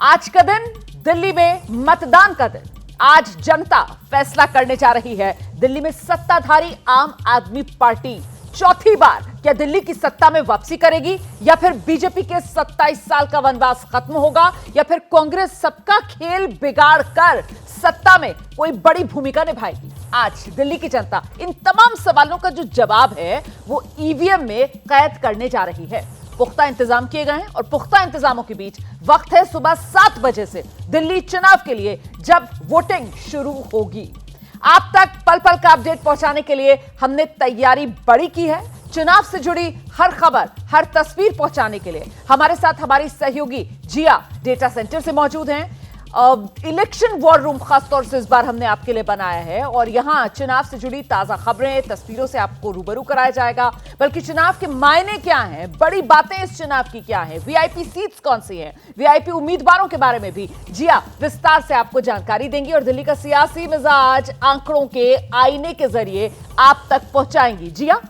आज का दिन दिल्ली में मतदान का दिन। आज जनता फैसला करने जा रही है। दिल्ली में सत्ताधारी आम आदमी पार्टी चौथी बार क्या दिल्ली की सत्ता में वापसी करेगी, या फिर बीजेपी के 27 साल का वनवास खत्म होगा, या फिर कांग्रेस सबका खेल बिगाड़ कर सत्ता में कोई बड़ी भूमिका निभाएगी। आज दिल्ली की जनता इन तमाम सवालों का जो जवाब है वो ईवीएम में कैद करने जा रही है। पुख्ता इंतजाम किए गए हैं और पुख्ता इंतजामों के बीच वक्त है सुबह 7 बजे से दिल्ली चुनाव के लिए, जब वोटिंग शुरू होगी। आप तक पल पल का अपडेट पहुंचाने के लिए हमने तैयारी बड़ी की है। चुनाव से जुड़ी हर खबर, हर तस्वीर पहुंचाने के लिए हमारे साथ हमारी सहयोगी जिया डेटा सेंटर से मौजूद हैं। इलेक्शन वॉर रूम खासतौर से इस बार हमने आपके लिए बनाया है और यहां चुनाव से जुड़ी ताजा खबरें, तस्वीरों से आपको रूबरू कराया जाएगा। बल्कि चुनाव के मायने क्या हैं, बड़ी बातें इस चुनाव की क्या हैं, वीआईपी सीट्स कौन सी हैं, वीआईपी उम्मीदवारों के बारे में भी जिया विस्तार से आपको जानकारी देंगी और दिल्ली का सियासी मिजाज आंकड़ों के आईने के जरिए आप तक पहुंचाएंगी। जिया,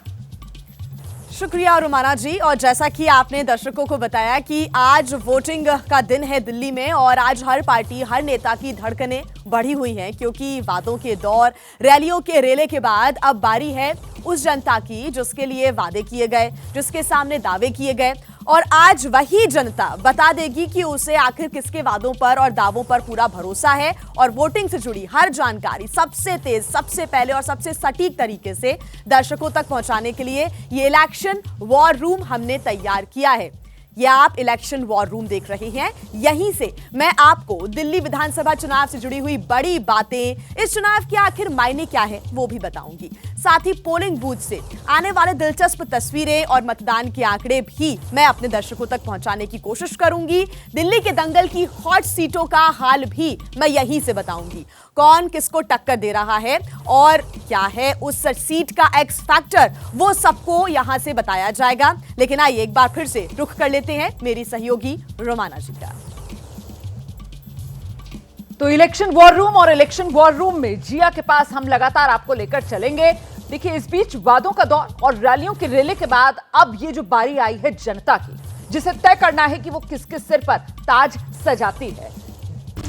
शुक्रिया रुमाना जी। और जैसा कि आपने दर्शकों को बताया कि आज वोटिंग का दिन है दिल्ली में, और आज हर पार्टी, हर नेता की धड़कनें बढ़ी हुई हैं, क्योंकि वादों के दौर, रैलियों के रेले के बाद अब बारी है उस जनता की जिसके लिए वादे किए गए, जिसके सामने दावे किए गए, और आज वही जनता बता देगी कि उसे आखिर किसके वादों पर और दावों पर पूरा भरोसा है। और वोटिंग से जुड़ी हर जानकारी सबसे तेज, सबसे पहले और सबसे सटीक तरीके से दर्शकों तक पहुंचाने के लिए ये इलेक्शन वॉर रूम हमने तैयार किया है। ये आप इलेक्शन वॉर रूम देख रहे हैं। यहीं से मैं आपको दिल्ली विधानसभा चुनाव से जुड़ी हुई बड़ी बातें, इस चुनाव के आखिर मायने क्या है वो भी बताऊंगी। साथ ही पोलिंग बूथ से आने वाले दिलचस्प तस्वीरें और मतदान के आंकड़े भी मैं अपने दर्शकों तक पहुंचाने की कोशिश करूंगी। दिल्ली के दंगल की हॉट सीटों का हाल भी मैं यहीं से बताऊंगी। कौन किसको टक्कर दे रहा है और क्या है उस सीट का एक्स फैक्टर, वो सबको यहां से बताया जाएगा। लेकिन आइए एक बार फिर से रुख कर लेते हैं मेरी सहयोगी रोमाना जी का। तो इलेक्शन वॉर रूम, और इलेक्शन वॉर रूम में जिया के पास हम लगातार आपको लेकर चलेंगे। देखिए, इस बीच वादों का दौर और रैलियों के रेले के बाद अब ये जो बारी आई है जनता की, जिसे तय करना है कि वो किसके सिर पर ताज सजाती है।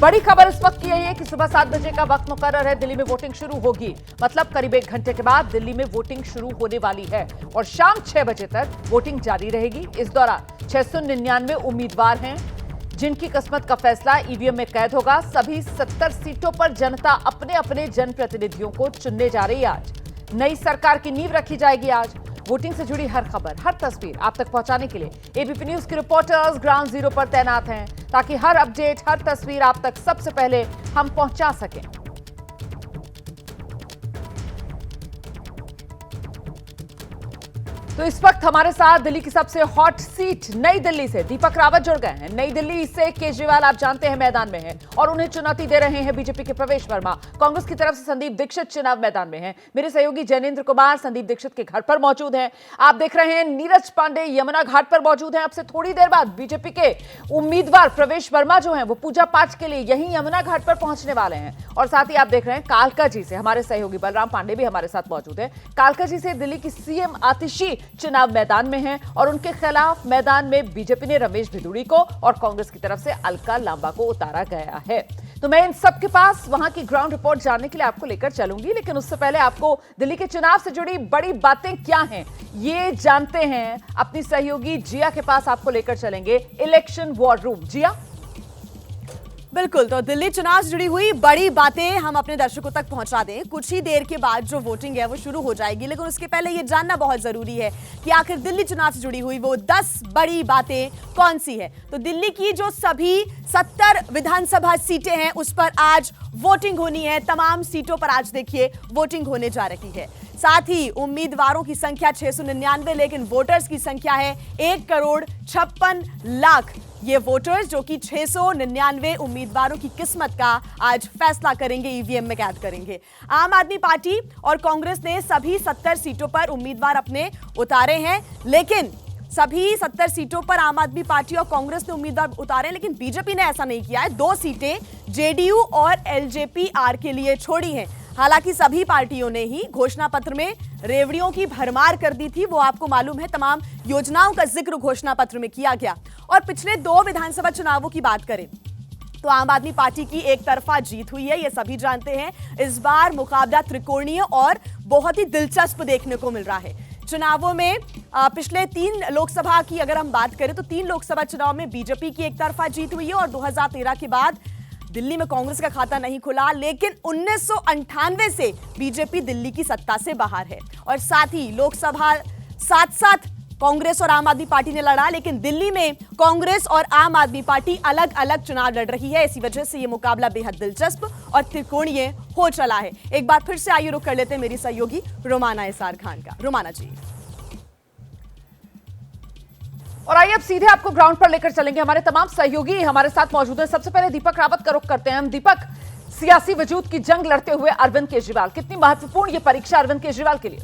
बड़ी खबर इस वक्त की है कि सुबह 7 बजे का वक्त मुकर्रर है, दिल्ली में वोटिंग शुरू होगी। मतलब करीब 1 घंटे के बाद दिल्ली में वोटिंग शुरू होने वाली है और शाम 6 बजे तक वोटिंग जारी रहेगी। इस दौरान 699 उम्मीदवार हैं जिनकी किस्मत का फैसला ईवीएम में कैद होगा। सभी 70 सीटों पर जनता अपने अपने जनप्रतिनिधियों को चुनने जा रही है। आज नई सरकार की नींव रखी जाएगी। आज वोटिंग से जुड़ी हर खबर, हर तस्वीर आप तक पहुंचाने के लिए एबीपी न्यूज के रिपोर्टर्स ग्राउंड जीरो पर तैनात हैं, ताकि हर अपडेट, हर तस्वीर आप तक सबसे पहले हम पहुंचा सकें। तो इस वक्त हमारे साथ दिल्ली की सबसे हॉट सीट नई दिल्ली से दीपक रावत जुड़ गए हैं। नई दिल्ली से केजरीवाल आप जानते हैं मैदान में हैं और उन्हें चुनौती दे रहे हैं बीजेपी के प्रवेश वर्मा। कांग्रेस की तरफ से संदीप दीक्षित चुनाव मैदान में हैं। मेरे सहयोगी जैनेन्द्र कुमार संदीप दीक्षित के घर पर मौजूद हैं। आप देख रहे हैं नीरज पांडे यमुना घाट पर मौजूद हैं। अब से थोड़ी देर बाद बीजेपी के उम्मीदवार प्रवेश वर्मा जो है वो पूजा पाठ के लिए यही यमुना घाट पर पहुंचने वाले हैं। और साथ ही आप देख रहे हैं कालका जी से हमारे सहयोगी बलराम पांडे भी हमारे साथ मौजूद है। कालका जी से दिल्ली की सीएम आतिशी चुनाव मैदान में हैं और उनके खिलाफ मैदान में बीजेपी ने रमेश भिदुड़ी को और कांग्रेस की तरफ से अलका लांबा को उतारा गया है। तो मैं इन सब के पास वहां की ग्राउंड रिपोर्ट जानने के लिए आपको लेकर चलूंगी, लेकिन उससे पहले आपको दिल्ली के चुनाव से जुड़ी बड़ी बातें क्या हैं ये जानते हैं। अपनी सहयोगी जिया के पास आपको लेकर चलेंगे इलेक्शन वॉर रूम। जिया, बिल्कुल। तो दिल्ली चुनाव से जुड़ी हुई बड़ी बातें हम अपने दर्शकों तक पहुंचा दें। कुछ ही देर के बाद जो वोटिंग है वो शुरू हो जाएगी, लेकिन उसके पहले ये जानना बहुत जरूरी है कि आखिर दिल्ली चुनाव से जुड़ी हुई वो 10 बड़ी बातें कौन सी है। तो दिल्ली की जो सभी 70 विधानसभा सीटें हैं उस पर आज वोटिंग होनी है। तमाम सीटों पर आज देखिए वोटिंग होने जा रही है। साथ ही उम्मीदवारों की संख्या 699, लेकिन वोटर्स की संख्या है 1,56,00,000। ये वोटर्स जो कि 699 उम्मीदवारों की किस्मत का आज फैसला करेंगे, ईवीएम में कैद करेंगे। आम आदमी पार्टी और कांग्रेस ने सभी 70 सीटों पर उम्मीदवार अपने उतारे हैं, लेकिन सभी 70 सीटों पर आम आदमी पार्टी और कांग्रेस ने उम्मीदवार उतारे, लेकिन बीजेपी ने ऐसा नहीं किया है। 2 सीटें जेडीयू और एलजेपी-आर के लिए छोड़ी हैं। हालांकि सभी पार्टियों ने ही घोषणा पत्र में रेवड़ियों की भरमार कर दी थी, वो आपको मालूम है। तमाम योजनाओं का जिक्र घोषणा पत्र में किया गया। और पिछले 2 विधानसभा चुनावों की बात करें तो आम आदमी पार्टी की एक तरफा जीत हुई है, ये सभी जानते हैं। इस बार मुकाबला त्रिकोणीय और बहुत ही दिलचस्प देखने को मिल रहा है। चुनावों में पिछले 3 लोकसभा की अगर हम बात करें तो 3 लोकसभा चुनाव में बीजेपी की एक तरफा जीत हुई है और 2013 के बाद दिल्ली में कांग्रेस का खाता नहीं खुला, लेकिन 1998 से बीजेपी दिल्ली की सत्ता से बाहर है। और साथ ही लोकसभा साथ साथ कांग्रेस और आम आदमी पार्टी ने लड़ा, लेकिन दिल्ली में कांग्रेस और आम आदमी पार्टी अलग अलग चुनाव लड़ रही है। इसी वजह से यह मुकाबला बेहद दिलचस्प और त्रिकोणीय हो चला है। एक बार फिर से आइए रुक कर लेते हैं मेरी सहयोगी रोमाना एसआर खान का। रोमाना जी, और आइए अब सीधे आपको ग्राउंड पर लेकर चलेंगे। हमारे तमाम सहयोगी हमारे साथ मौजूद हैं। सबसे पहले दीपक रावत का रुख करते हैं हम। दीपक, सियासी वजूद की जंग लड़ते हुए अरविंद केजरीवाल, कितनी महत्वपूर्ण यह परीक्षा अरविंद केजरीवाल के लिए?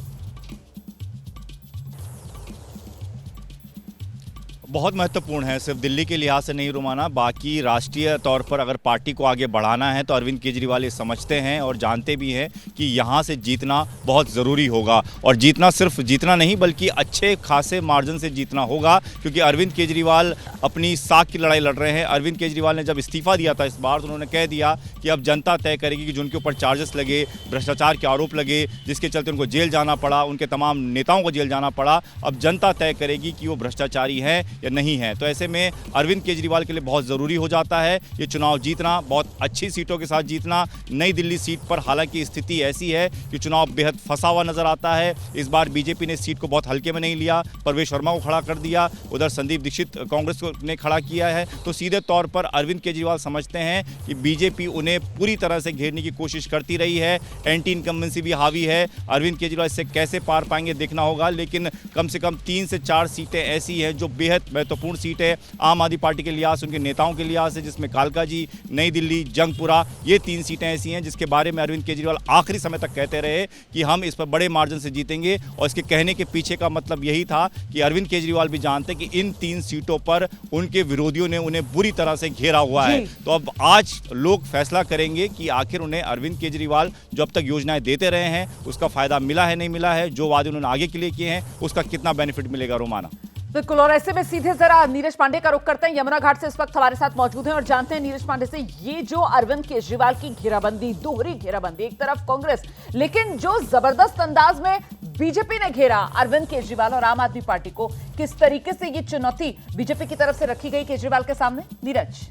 बहुत महत्वपूर्ण है, सिर्फ दिल्ली के लिहाज से नहीं रुमाना, बाकी राष्ट्रीय तौर पर अगर पार्टी को आगे बढ़ाना है तो अरविंद केजरीवाल ये समझते हैं और जानते भी हैं कि यहाँ से जीतना बहुत ज़रूरी होगा। और जीतना सिर्फ जीतना नहीं बल्कि अच्छे खासे मार्जिन से जीतना होगा, क्योंकि अरविंद केजरीवाल अपनी साख की लड़ाई लड़ रहे हैं। अरविंद केजरीवाल ने जब इस्तीफा दिया था इस बार तो उन्होंने कह दिया कि अब जनता तय करेगी कि जिनके ऊपर चार्जेस लगे, भ्रष्टाचार के आरोप लगे, जिसके चलते उनको जेल जाना पड़ा, उनके तमाम नेताओं को जेल जाना पड़ा, अब जनता तय करेगी कि वो भ्रष्टाचारी है या नहीं है। तो ऐसे में अरविंद केजरीवाल के लिए बहुत ज़रूरी हो जाता है ये चुनाव जीतना, बहुत अच्छी सीटों के साथ जीतना। नई दिल्ली सीट पर हालांकि स्थिति ऐसी है कि चुनाव बेहद फंसा हुआ नजर आता है। इस बार बीजेपी ने सीट को बहुत हल्के में नहीं लिया, परवेश वर्मा को खड़ा कर दिया, उधर संदीप दीक्षित कांग्रेस ने खड़ा किया है। तो सीधे तौर पर अरविंद केजरीवाल समझते हैं कि बीजेपी उन्हें पूरी तरह से घेरने की कोशिश करती रही है, एंटी इनकम्बेंसी भी हावी है। अरविंद केजरीवाल इससे कैसे पार पाएंगे देखना होगा, लेकिन कम से कम 3 से 4 सीटें ऐसी हैं जो बेहद महत्वपूर्ण सीट है आम आदमी पार्टी के लिहाज से, उनके नेताओं के लिहाज से, जिसमें कालका जी, नई दिल्ली, जंगपुरा, ये 3 सीटें ऐसी हैं जिसके बारे में अरविंद केजरीवाल आखिरी समय तक कहते रहे कि हम इस पर बड़े मार्जिन से जीतेंगे। और इसके कहने के पीछे का मतलब यही था कि अरविंद केजरीवाल भी जानते कि इन 3 सीटों पर उनके विरोधियों ने उन्हें बुरी तरह से घेरा हुआ है। तो अब आज लोग फैसला करेंगे कि आखिर उन्हें अरविंद केजरीवाल जो अब तक योजनाएं देते रहे हैं उसका फायदा मिला है नहीं मिला है, जो वादे उन्होंने आगे के लिए किए हैं उसका कितना बेनिफिट मिलेगा। रोमाना, बिल्कुल। और ऐसे में सीधे जरा नीरज पांडे का रुख करते हैं। यमुना घाट से इस वक्त हमारे साथ मौजूद हैं और जानते हैं नीरज पांडे से, ये जो अरविंद केजरीवाल की घेराबंदी, दोहरी घेराबंदी, एक तरफ कांग्रेस, लेकिन जो जबरदस्त अंदाज में बीजेपी ने घेरा अरविंद केजरीवाल और आम आदमी पार्टी को, किस तरीके से ये चुनौती बीजेपी की तरफ से रखी गई केजरीवाल के सामने? नीरज,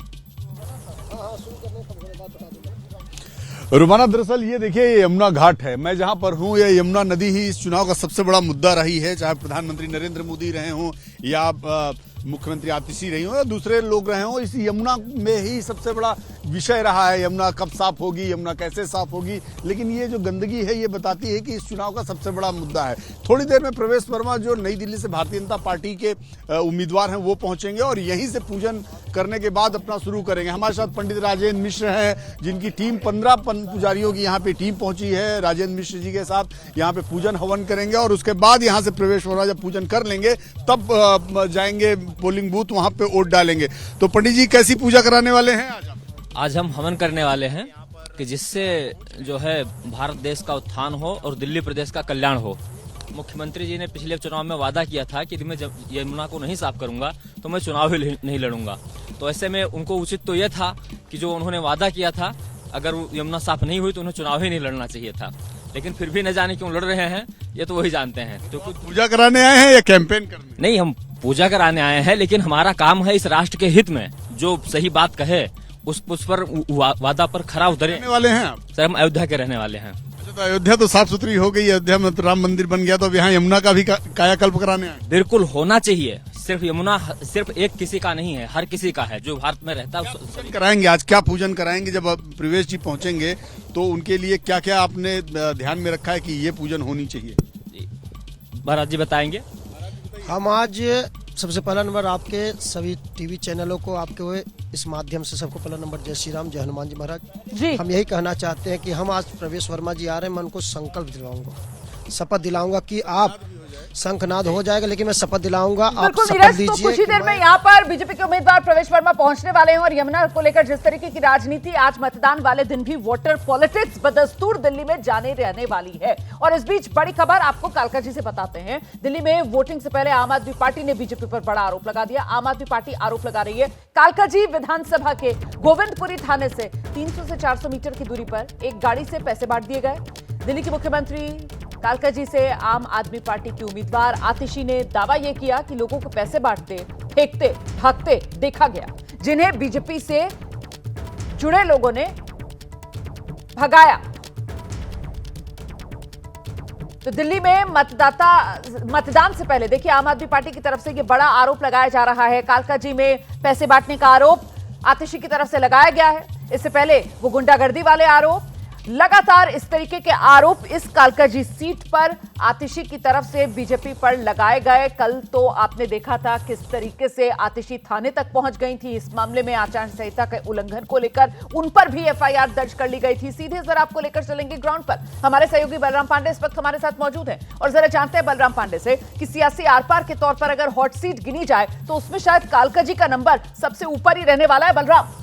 रुमाना, दरअसल ये देखिए ये यमुना घाट है, मैं जहां पर हूं ये यमुना नदी ही इस चुनाव का सबसे बड़ा मुद्दा रही है, चाहे प्रधानमंत्री नरेंद्र मोदी रहे हों या मुख्यमंत्री आतिशी रही हो या दूसरे लोग रहे हों, इस यमुना में ही सबसे बड़ा विषय रहा है। यमुना कब साफ होगी, यमुना कैसे साफ होगी, लेकिन ये जो गंदगी है ये बताती है कि इस चुनाव का सबसे बड़ा मुद्दा है। थोड़ी देर में प्रवेश वर्मा जो नई दिल्ली से भारतीय जनता पार्टी के उम्मीदवार हैं वो पहुंचेंगे और यहीं से पूजन करने के बाद अपना शुरू करेंगे। हमारे साथ पंडित राजेंद्र मिश्र हैं जिनकी टीम 15 पुजारियों की यहाँ पे टीम पहुंची है। राजेंद्र मिश्र जी के साथ यहाँ पे पूजन हवन करेंगे और उसके बाद यहाँ से प्रवेश वर्मा जब पूजन कर लेंगे तब जाएंगे पोलिंग बूथ, वहां पे वोट डालेंगे। तो पंडित जी कैसी पूजा कराने वाले हैं आज हम हवन करने वाले हैं कि जिससे जो है भारत देश का उत्थान हो और दिल्ली प्रदेश का कल्याण हो। मुख्यमंत्री जी ने पिछले चुनाव में वादा किया था कि मैं जब यमुना को नहीं साफ करूंगा तो मैं चुनाव ही नहीं लड़ूंगा। तो ऐसे में उनको उचित तो यह था कि जो उन्होंने वादा किया था, अगर यमुना साफ नहीं हुई तो उन्हें चुनाव ही नहीं लड़ना चाहिए था, लेकिन फिर भी न जाने क्यों लड़ रहे हैं ये तो वही जानते हैं। तो कुछ पूजा कराने आए हैं या कैंपेन करने? नहीं, हम पूजा कराने आए हैं, लेकिन हमारा काम है इस राष्ट्र के हित में जो सही बात कहे उस पर वादा पर खरा उतरे वाले हैं आप? सर, हम अयोध्या के रहने वाले हैं। अच्छा, तो अयोध्या तो साफ सुथरी हो गई, अयोध्या में तो राम मंदिर बन गया, तो अब यहाँ यमुना का भी कायाकल्प कराने आए? बिल्कुल होना चाहिए। सिर्फ यमुना सिर्फ एक किसी का नहीं है, हर किसी का है जो भारत में रहता है। कराएंगे आज, क्या पूजन कराएंगे? जब प्रवेश जी पहुंचेंगे तो उनके लिए क्या क्या आपने ध्यान में रखा है कि ये पूजन होनी चाहिए? महाराज जी बताएंगे। हम आज सबसे पहला नंबर आपके सभी टीवी चैनलों को आपके इस माध्यम से सबको पहला नंबर जय श्री राम, जय हनुमान जी महाराज जी। हम यही कहना चाहते हैं कि हम आज प्रवेश वर्मा जी आ रहे हैं, मैं उनको संकल्प दिलाऊंगा, शपथ दिलाऊंगा कि आप शंखनाद हो जाएगा, लेकिन मैं शपथ दिलाऊंगा, आप बिल्कुल शपथ नीरज, तो दीजिए कुछ ही कि देर में मैं- यहाँ पर बीजेपी के उम्मीदवार प्रवेश वर्मा पहुंचने वाले हैं और यमुना को लेकर जिस तरीके की राजनीति आज मतदान वाले दिन भी वोटर पॉलिटिक्स बदस्तूर दिल्ली में जाने रहने वाली है। और इस बीच बड़ी खबर आपको कालकाजी से बताते हैं। दिल्ली में वोटिंग से पहले आम आदमी पार्टी ने बीजेपी पर बड़ा आरोप लगा दिया। आम आदमी पार्टी आरोप लगा रही है कालकाजी विधानसभा के गोविंदपुरी थाने से 300 से 400 मीटर की दूरी पर एक गाड़ी से पैसे बांट दिए गए। दिल्ली के मुख्यमंत्री कालकाजी से आम आदमी पार्टी के उम्मीदवार आतिशी ने दावा यह किया कि लोगों को पैसे बांटते, फेंकते, भागते देखा गया, जिन्हें बीजेपी से जुड़े लोगों ने भगाया। तो दिल्ली में मतदान से पहले देखिए आम आदमी पार्टी की तरफ से यह बड़ा आरोप लगाया जा रहा है। कालकाजी में पैसे बांटने का आरोप आतिशी की तरफ से लगाया गया है। इससे पहले वो गुंडागर्दी वाले आरोप, लगातार इस तरीके के आरोप इस कालकाजी सीट पर आतिशी की तरफ से बीजेपी पर लगाए गए। कल तो आपने देखा था किस तरीके से आतिशी थाने तक पहुंच गई थी। इस मामले में आचार संहिता के उल्लंघन को लेकर उन पर भी एफआईआर दर्ज कर ली गई थी। सीधे जरा आपको लेकर चलेंगे ग्राउंड पर। हमारे सहयोगी बलराम पांडे इस वक्त हमारे साथ मौजूद हैं और जरा जानते हैं बलराम पांडे से कि सियासी आर पार के तौर पर अगर हॉट सीट गिनी जाए तो उसमें शायद कालकाजी का नंबर सबसे ऊपर ही रहने वाला है। बलराम,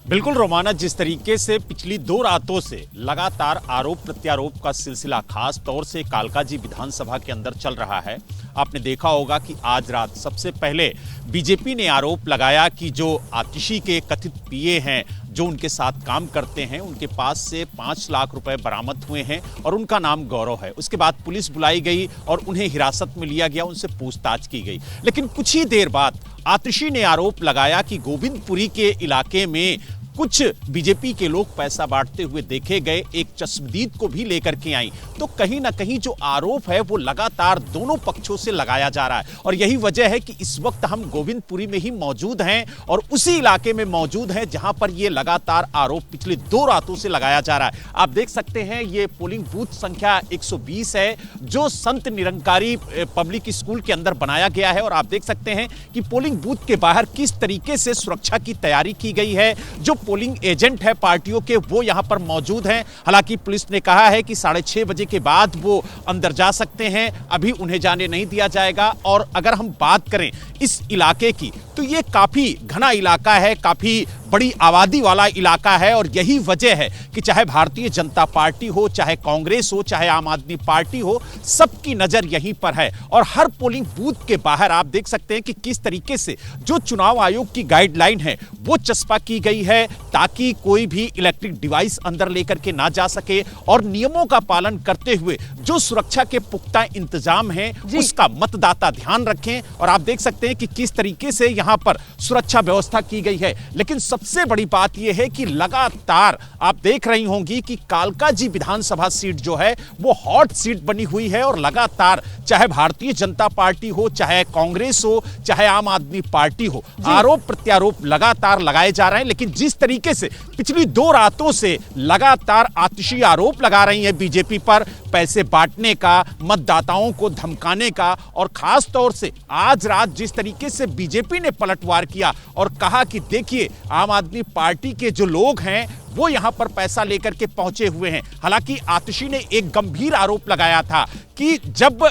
बिल्कुल रोमाना, जिस तरीके से पिछली 2 रातों से लगातार आरोप प्रत्यारोप का सिलसिला खास तौर से कालकाजी विधानसभा के अंदर चल रहा है, आपने देखा होगा कि आज रात सबसे पहले बीजेपी ने आरोप लगाया कि जो आतिशी के कथित पीए हैं, जो उनके साथ काम करते हैं, उनके पास से 5 लाख रुपए बरामद हुए हैं और उनका नाम गौरव है। उसके बाद पुलिस बुलाई गई और उन्हें हिरासत में लिया गया, उनसे पूछताछ की गई। लेकिन कुछ ही देर बाद आतिशी ने आरोप लगाया कि गोविंदपुरी के इलाके में कुछ बीजेपी के लोग पैसा बांटते हुए देखे गए, एक चश्मदीद को भी लेकर के आई। तो कहीं ना कहीं जो आरोप है वो लगातार दोनों पक्षों से लगाया जा रहा है और यही वजह है कि इस वक्त हम गोविंदपुरी में ही मौजूद हैं और उसी इलाके में मौजूद हैं जहां पर ये लगातार आरोप पिछले 2 रातों से लगाया जा रहा है। आप देख सकते हैं ये पोलिंग बूथ संख्या 120 है जो संत निरंकारी पब्लिक स्कूल के अंदर बनाया गया है और आप देख सकते हैं कि पोलिंग बूथ के बाहर किस तरीके से सुरक्षा की तैयारी की गई है। जो पोलिंग एजेंट है पार्टियों के वो यहां पर मौजूद हैं। हालांकि पुलिस ने कहा है कि 6:30 बजे के बाद वो अंदर जा सकते हैं, अभी उन्हें जाने नहीं दिया जाएगा। और अगर हम बात करें इस इलाके की तो ये काफी घना इलाका है, काफी बड़ी आबादी वाला इलाका है और यही वजह है कि चाहे भारतीय जनता पार्टी हो, चाहे कांग्रेस हो, चाहे आम आदमी पार्टी हो, सबकी नजर यहीं पर है। और हर पोलिंग बूथ के बाहर आप देख सकते हैं कि किस तरीके से जो चुनाव आयोग की गाइडलाइन है वो चस्पा की गई है ताकि कोई भी इलेक्ट्रिक डिवाइस अंदर लेकर के ना जा सके और नियमों का पालन करते हुए जो सुरक्षा के पुख्ता इंतजाम हैं उसका मतदाता ध्यान रखें। और आप देख सकते हैं कि किस तरीके से यहां पर सुरक्षा व्यवस्था की गई है। लेकिन सबसे बड़ी बात यह है कि लगातार आप देख रही होंगी कि कालकाजी विधानसभा सीट जो है वो हॉट सीट बनी हुई है और लगातार चाहे भारतीय जनता पार्टी हो, चाहे कांग्रेस हो, चाहे आम आदमी पार्टी हो, आरोप प्रत्यारोप लगातार लगाए जा रहे हैं। लेकिन जिस तरीके से पिछली 2 रातों से लगातार आतिशी आरोप लगा रही है बीजेपी पर पैसे बांटने का, मतदाताओं को धमकाने का, और खास तौर से आज रात जिस तरीके से बीजेपी ने पलटवार किया और कहा कि देखिए आम आदमी पार्टी के जो लोग हैं वो यहां पर पैसा लेकर के पहुंचे हुए हैं। हालांकि आतिशी ने एक गंभीर आरोप लगाया था कि जब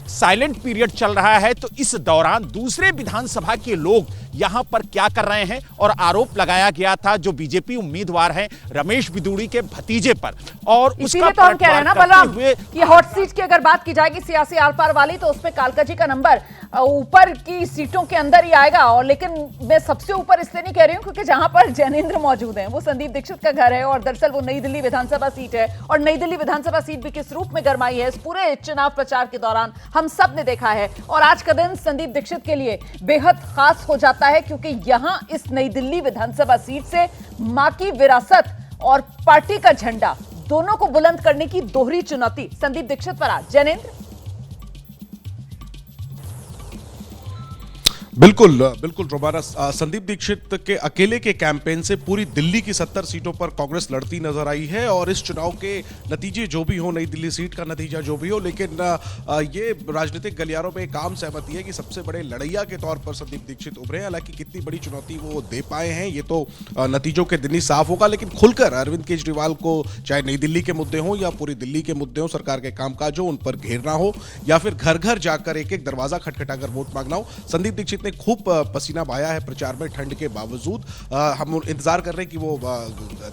साइलेंट पीरियड चल रहा है तो इस दौरान दूसरे विधानसभा के लोग यहां पर क्या कर रहे हैं, और आरोप लगाया गया था जो बीजेपी उम्मीदवार हैं रमेश बिदूड़ी के भतीजे पर। और उसका तो हम कह रहे हैं ना बलराम कि हॉट सीट की अगर बात की जाएगी सियासी आर पार वाली तो उसमें कालकाजी का नंबर ऊपर की सीटों के अंदर ही आएगा। और लेकिन मैं सबसे ऊपर इसलिए नहीं कह रही हूं क्योंकि जहां पर जैनेंद्र मौजूद हैं वो संदीप दीक्षित का घर है और दरअसल वो नई दिल्ली विधानसभा सीट है। और नई दिल्ली विधानसभा सीट भी किस रूप में गरमाई है इस पूरे चुनाव प्रचार के दौरान हम सब ने देखा है। और आज का दिन संदीप दीक्षित के लिए बेहद खास हो जाता है क्योंकि यहां इस नई दिल्ली विधानसभा सीट से मां की विरासत और पार्टी का झंडा दोनों को बुलंद करने की दोहरी चुनौती संदीप दीक्षित पर आज। जैनेंद्र, बिल्कुल बिल्कुल रोमाना, संदीप दीक्षित के अकेले के कैंपेन से पूरी दिल्ली की 70 सीटों पर कांग्रेस लड़ती नजर आई है और इस चुनाव के नतीजे जो भी हो, नई दिल्ली सीट का नतीजा जो भी हो, लेकिन ये राजनीतिक गलियारों में एक आम सहमति है कि सबसे बड़े लड़ैया के तौर पर संदीप दीक्षित उभरे हैं। हालांकि कितनी बड़ी चुनौती वो दे पाए हैं ये तो नतीजों के दिन ही साफ होगा, लेकिन खुलकर अरविंद केजरीवाल को चाहे नई दिल्ली के मुद्दे हों या पूरी दिल्ली के मुद्दे हों, सरकार के कामकाज हो, उन पर घेरना हो या फिर घर घर जाकर एक एक दरवाजा खटखटाकर वोट मांगना हो, संदीप दीक्षित ने खूब पसीना बहाया है प्रचार में ठंड के बावजूद। हम इंतजार कर रहे हैं कि वो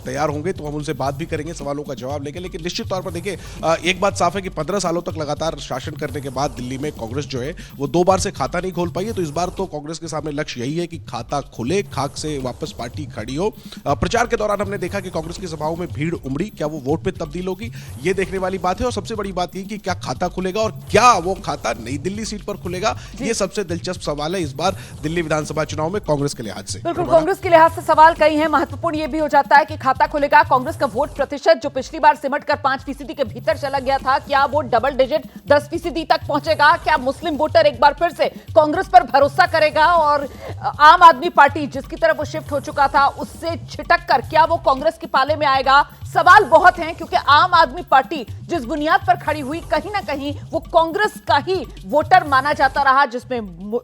तैयार होंगे तो हम उनसे बात भी करेंगे, सवालों का जवाब लेंगे। लेकिन निश्चित तौर पर देखिए, एक बात साफ है कि 15 सालों तक लगातार शासन करने के बाद दिल्ली में कांग्रेस जो है वो 2 बार से खाता नहीं खोल पाई है। तो इस बार तो कांग्रेस के सामने लक्ष्य यही है कि खाता खुले, खाक से वापस पार्टी खड़ी हो। प्रचार के दौरान हमने देखा कि कांग्रेस की सभाओं में भीड़ उमड़ी, क्या वो वोट में तब्दील होगी ये देखने वाली बात है। और सबसे बड़ी बात यह कि क्या खाता खुलेगा और क्या वो खाता नई दिल्ली सीट पर खुलेगा, ये सबसे दिलचस्प सवाल है इस बार दिल्ली विधानसभा चुनाव में कांग्रेस के लिहाज से। बिल्कुल, कांग्रेस के लिहाज से सवाल कई हैं। महत्वपूर्ण यह भी हो जाता है कि खाता खुलेगा, कांग्रेस का वोट प्रतिशत जो पिछली बार सिमट कर 5% के भीतर चला गया था, क्या वो डबल डिजिट 10% तक पहुंचेगा? क्या मुस्लिम वोटर एक बार फिर से कांग्रेस पर भरोसा करेगा और आम आदमी पार्टी जिसकी तरफ वो शिफ्ट हो चुका था उससे छिटक कर क्या वो कांग्रेस के पाले में आएगा? सवाल बहुत हैं, क्योंकि आम आदमी पार्टी जिस बुनियाद पर खड़ी हुई, कहीं ना कहीं वो कांग्रेस का ही वोटर माना जाता रहा, जिसमें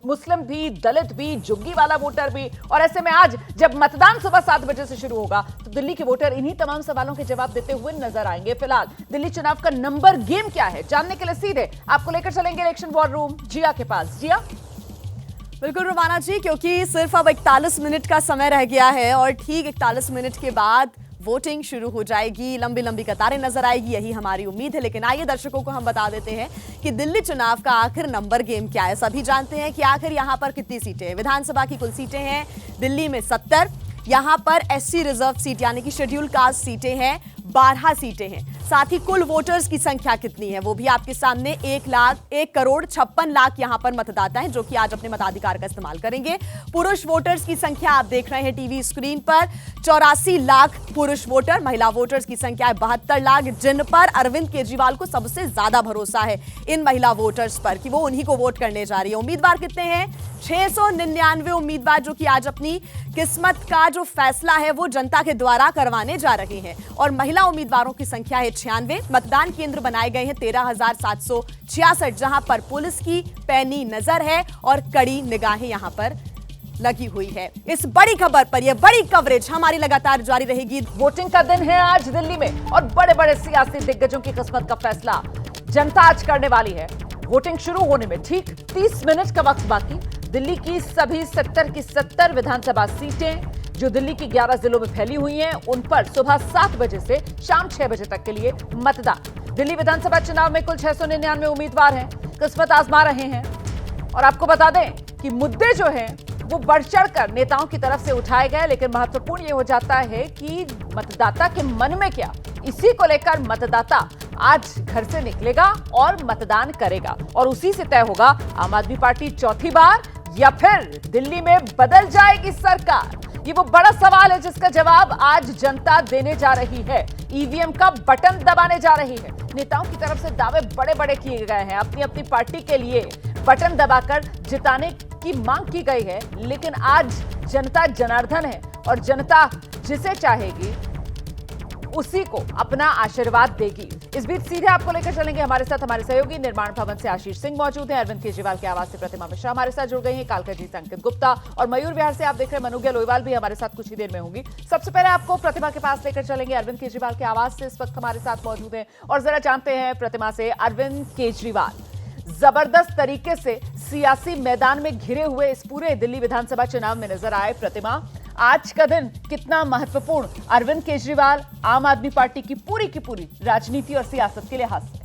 मुस्लिम भी, दलित भी, जुग्गी वाला वोटर भी। और ऐसे में आज जब मतदान सुबह 7 बजे से शुरू होगा तो दिल्ली के वोटर इन्हीं तमाम सवालों के जवाब देते हुए नजर आएंगे। फिलहाल दिल्ली चुनाव का नंबर गेम क्या है, जानने के लिए सीधे आपको लेकर चलेंगे इलेक्शन वॉर रूम जिया के पास। जिया। बिल्कुल रोमाना जी, क्योंकि सिर्फ अब 41 मिनट का समय रह गया है और ठीक 41 मिनट के बाद वोटिंग शुरू हो जाएगी, लंबी लंबी कतारें नजर आएगी, यही हमारी उम्मीद है। लेकिन आइए दर्शकों को हम बता देते हैं कि दिल्ली चुनाव का आखिर नंबर गेम क्या है। सभी जानते हैं कि आखिर यहां पर कितनी सीटें हैं। विधानसभा की कुल सीटें हैं दिल्ली में 70, यहां पर SC रिजर्व सीट यानी कि शेड्यूल कास्ट सीटें हैं 12 सीटें हैं। साथ ही कुल वोटर्स की संख्या कितनी है वो भी आपके सामने 1,56,00,000 यहां पर मतदाता हैं जो कि आज अपने मताधिकार का इस्तेमाल करेंगे। पुरुष वोटर्स की संख्या आप देख रहे हैं टीवी स्क्रीन पर, 84 लाख पुरुष वोटर। महिला वोटर्स की संख्या है 72 लाख, जिन पर अरविंद केजरीवाल को सबसे ज्यादा भरोसा है इन महिला वोटर्स पर कि वो उन्हीं को वोट करने जा रही है। उम्मीदवार कितने हैं? 699 उम्मीदवार जो कि आज अपनी किस्मत का जो फैसला है वो जनता के द्वारा करवाने जा रहे हैं। और महिला उम्मीदवारों की संख्या है 96। मतदान केंद्र बनाए गए हैं 13,766, जहां पर पुलिस की पैनी नजर है और कड़ी निगाहें यहां पर लगी हुई है। इस बड़ी खबर पर यह बड़ी कवरेज हमारी लगातार जारी रहेगी। वोटिंग का दिन है आज दिल्ली में और बड़े बड़े सियासी दिग्गजों की किस्मत का फैसला जनता आज करने वाली है। वोटिंग शुरू होने में ठीक 30 मिनट का वक्त बाकी। दिल्ली की सभी 70 की 70 विधानसभा सीटें जो दिल्ली की 11 जिलों में फैली हुई हैं, उन पर सुबह 7 बजे से शाम 6 बजे तक के लिए मतदान। दिल्ली विधानसभा चुनाव में कुल 699 उम्मीदवार हैं, किस्मत आजमा रहे हैं। और आपको बता दें कि मुद्दे जो हैं वो बढ़ चढ़कर नेताओं की तरफ से उठाए गए, लेकिन महत्वपूर्ण ये हो जाता है कि मतदाता के मन में क्या, इसी को लेकर मतदाता आज घर से निकलेगा और मतदान करेगा और उसी से तय होगा आम आदमी पार्टी चौथी बार या फिर दिल्ली में बदल जाएगी सरकार। ये वो बड़ा सवाल है जिसका जवाब आज जनता देने जा रही है। ईवीएम का बटन दबाने जा रही है। नेताओं की तरफ से दावे बड़े बड़े किए गए हैं, अपनी अपनी पार्टी के लिए बटन दबाकर जिताने की मांग की गई है। लेकिन आज जनता जनार्दन है और जनता जिसे चाहेगी उसी को अपना आशीर्वाद देगी। इस बीच सीधे आपको लेकर चलेंगे हमारे साथ हमारे सहयोगी निर्माण भवन से आशीष सिंह मौजूद हैं, अरविंद केजरीवाल के आवास से प्रतिमा मिश्रा हमारे साथ जुड़ गई हैं, कालका जी से अंकित गुप्ता और मयूर विहार से आप देख रहे हैं मनुग्या लोईवाल भी हमारे साथ कुछ ही देर में होंगी। सबसे पहले आपको प्रतिमा के पास लेकर चलेंगे, अरविंद केजरीवाल के आवास से इस वक्त हमारे साथ मौजूद है और जरा जानते हैं प्रतिमा से, अरविंद केजरीवाल जबरदस्त तरीके से सियासी मैदान में घिरे हुए इस पूरे दिल्ली विधानसभा चुनाव में नजर आए। प्रतिमा, आज का दिन कितना महत्वपूर्ण अरविंद केजरीवाल आम आदमी पार्टी की पूरी राजनीति और सियासत के लिहाज से?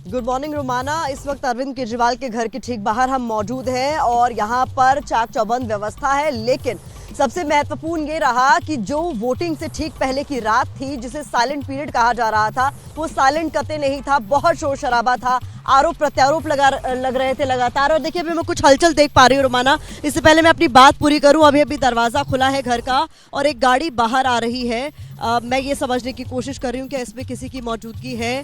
Good morning Romana. इस वक्त अरविंद केजरीवाल के घर के ठीक बाहर हम मौजूद हैं और यहाँ पर चाक चौबंद व्यवस्था है, लेकिन सबसे महत्वपूर्ण ये रहा कि जो वोटिंग से ठीक पहले की रात थी जिसे साइलेंट पीरियड कहा जा रहा था, वो साइलेंट कतई नहीं था। बहुत शोर शराबा था, आरोप प्रत्यारोप लग रहे थे लगातार। और देखिए अभी मैं कुछ हलचल देख पा रही हूँ रोमाना। इससे पहले मैं अपनी बात पूरी करूँ, अभी दरवाज़ा खुला है घर का और एक गाड़ी बाहर आ रही है। मैं ये समझने की कोशिश कर रही हूँ कि इसमें किसी की मौजूदगी है।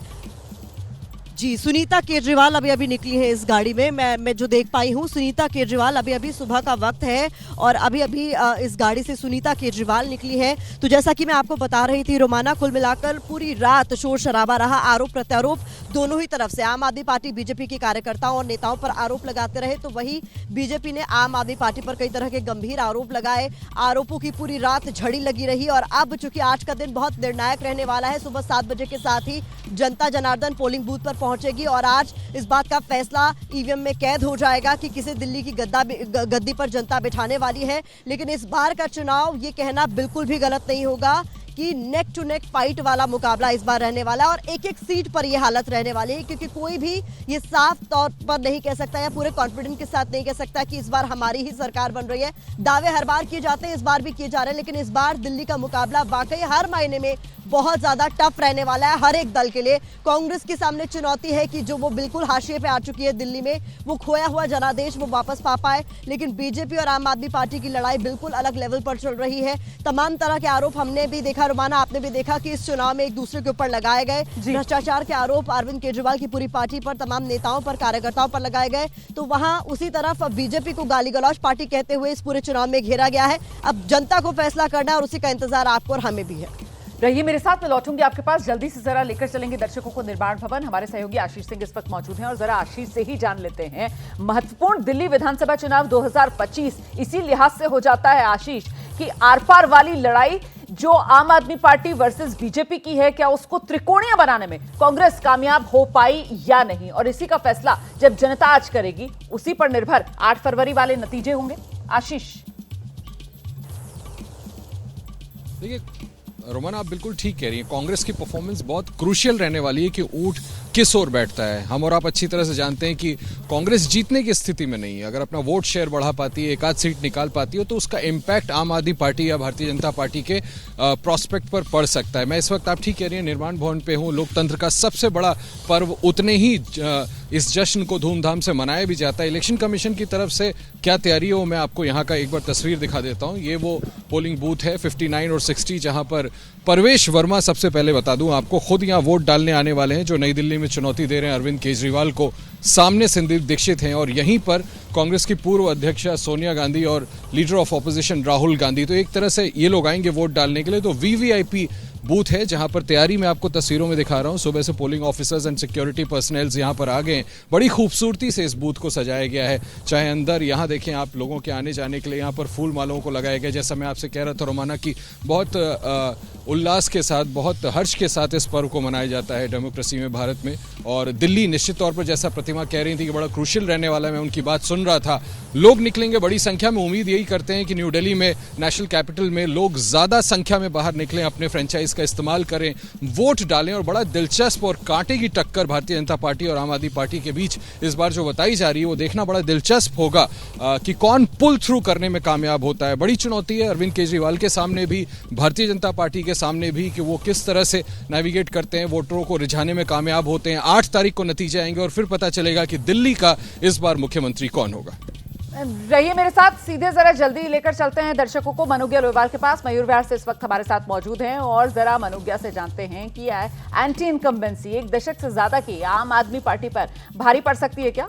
जी, सुनीता केजरीवाल अभी अभी निकली है इस गाड़ी में। मैं जो देख पाई हूँ, सुनीता केजरीवाल अभी अभी सुबह का वक्त है और अभी अभी इस गाड़ी से सुनीता केजरीवाल निकली है। तो जैसा कि मैं आपको बता रही थी रोमाना, कुल मिलाकर पूरी रात शोर शराबा रहा, आरोप प्रत्यारोप दोनों ही तरफ से। आम आदमी पार्टी बीजेपी के कार्यकर्ताओं और नेताओं पर आरोप लगाते रहे, तो वही बीजेपी ने आम आदमी पार्टी पर कई तरह के गंभीर आरोप लगाए। आरोपों की पूरी रात झड़ी लगी रही और अब चूंकि आज का दिन बहुत निर्णायक रहने वाला है, सुबह 7 बजे के साथ ही जनता जनार्दन पोलिंग बूथ पर पहुंचेगी और आज इस बात का फैसला ईवीएम में कैद हो जाएगा कि किसे दिल्ली की गद्दी पर जनता बिठाने वाली है। लेकिन इस बार का चुनाव, ये कहना बिल्कुल भी गलत नहीं होगा कि नेक टू नेक फाइट वाला मुकाबला इस बार रहने वाला है और एक एक सीट पर ये हालत रहने वाली है, क्योंकि कोई भी ये साफ तौर पर नहीं कह सकता या पूरे कॉन्फिडेंस के साथ नहीं कह सकता कि इस बार हमारी ही सरकार बन रही है। दावे हर बार किए जाते हैं, इस बार भी किए जा रहे हैं, लेकिन इस बार दिल्ली का मुकाबला वाकई हर मायने में बहुत ज्यादा टफ रहने वाला है हर एक दल के लिए। कांग्रेस के सामने चुनौती है कि जो वो बिल्कुल हाशिए पे आ चुकी है दिल्ली में, वो खोया हुआ जनादेश वो वापस पा पाए। लेकिन बीजेपी और आम आदमी पार्टी की लड़ाई बिल्कुल अलग लेवल पर चल रही है। तमाम तरह के आरोप हमने भी देखा, रोमाना आपने भी देखा कि इस चुनाव में एक दूसरे के ऊपर लगाए गए भ्रष्टाचार के आरोप अरविंद केजरीवाल की पूरी पार्टी पर, तमाम नेताओं पर, कार्यकर्ताओं पर लगाए गए। तो वहां उसी तरफ बीजेपी को गाली गलौज पार्टी कहते हुए इस पूरे चुनाव में घेरा गया है। अब जनता को फैसला करना है और उसी का इंतजार आपको और हमें भी है। रहिए मेरे साथ, मैं लौटूंगी आपके पास जल्दी से। जरा लेकर चलेंगे दर्शकों को निर्माण भवन। हमारे सहयोगी आशीष सिंह इस वक्त मौजूद हैं और जरा आशीष से ही जान लेते हैं महत्वपूर्ण दिल्ली विधानसभा चुनाव 2025 इसी लिहाज से हो जाता है आशीष कि आर पार वाली लड़ाई जो आम आदमी पार्टी वर्सेस बीजेपी की है, क्या उसको त्रिकोणीय बनाने में कांग्रेस कामयाब हो पाई या नहीं, और इसी का फैसला जब जनता आज करेगी उसी पर निर्भर 8 फरवरी वाले नतीजे होंगे। आशीष। देखिए रोमाना, आप बिल्कुल ठीक कह रही हैं। कांग्रेस की परफॉर्मेंस बहुत क्रूशियल रहने वाली है कि ऊंट किस ओर बैठता है। हम और आप अच्छी तरह से जानते हैं कि कांग्रेस जीतने की स्थिति में नहीं है। अगर अपना वोट शेयर बढ़ा पाती है, एक आध सीट निकाल पाती है, तो उसका इम्पैक्ट आम आदमी पार्टी या भारतीय जनता पार्टी के प्रोस्पेक्ट पर पड़ सकता है। मैं इस वक्त, आप ठीक कह रही हैं, निर्माण भवन पे हूँ। लोकतंत्र का सबसे बड़ा पर्व उतने ही इस जश्न को धूमधाम से मनाया भी जाता है। इलेक्शन कमीशन की तरफ से क्या तैयारी हो, मैं आपको यहाँ का एक बार तस्वीर दिखा देता हूँ। ये वो पोलिंग बूथ है 59 और 60, जहाँ पर परवेश वर्मा, सबसे पहले बता दूं आपको, खुद यहाँ वोट डालने आने वाले हैं, जो नई दिल्ली में चुनौती दे रहे हैं अरविंद केजरीवाल को। सामने संदीप दीक्षित हैं और यहीं पर कांग्रेस की पूर्व अध्यक्षा सोनिया गांधी और leader of opposition Rahul Gandhi. तो एक तरह से ये लोग आएंगे वोट डालने के लिए। तो वीवीआईपी बूथ है जहां पर तैयारी मैं आपको तस्वीरों में दिखा रहा हूं। सुबह से polling officers and security personals यहां पर आ गए हैं। बड़ी खूबसूरती से इस बूथ को सजाया गया है। चाहे अंदर यहां देखें आप, लोगों के आने जाने के लिए यहां पर फूल मालाओं को लगाया गया। जैसा मैं आपसे कह रहा था रोमाना कि बहुत उल्लास के साथ, बहुत हर्ष के साथ इस पर्व को मनाया जाता है डेमोक्रेसी में, भारत में। और दिल्ली निश्चित तौर पर, जैसा प्रतिमा कह रही थी कि बड़ा क्रूशियल रहने वाला है, मैं उनकी बात सुन रहा था। लोग निकलेंगे बड़ी संख्या में। उम्मीद यही करते हैं कि न्यू दिल्ली में, नेशनल कैपिटल में, लोग ज्यादा संख्या में बाहर निकलें, अपने फ्रेंचाइज का इस्तेमाल करें, वोट डालें। और बड़ा दिलचस्प और कांटे की टक्कर भारतीय जनता पार्टी और आम आदमी पार्टी के बीच इस बार जो बताई जा रही है, वो देखना बड़ा दिलचस्प होगा कि कौन पुल थ्रू करने में कामयाब होता है। बड़ी चुनौती है अरविंद केजरीवाल के सामने भी, भारतीय जनता पार्टी के सामने भी, कि वो किस तरह से नेविगेट करते हैं, वोटरों को रिझाने में कामयाब होते हैं। 8 तारीख को नतीजे आएंगे और फिर पता चलेगा कि दिल्ली का इस बार मुख्यमंत्री कौन होगा। रहिए मेरे साथ, सीधे जरा जल्दी लेकर चलते हैं दर्शकों को मनुग्या लोहवाल के पास। मयूर व्यास से इस वक्त हमारे साथ मौजूद हैं और जरा मनुग्या से जानते हैं कि एंटी इनकम्बेंसी एक दशक से ज्यादा की आम आदमी पार्टी पर भारी पड़ सकती है क्या?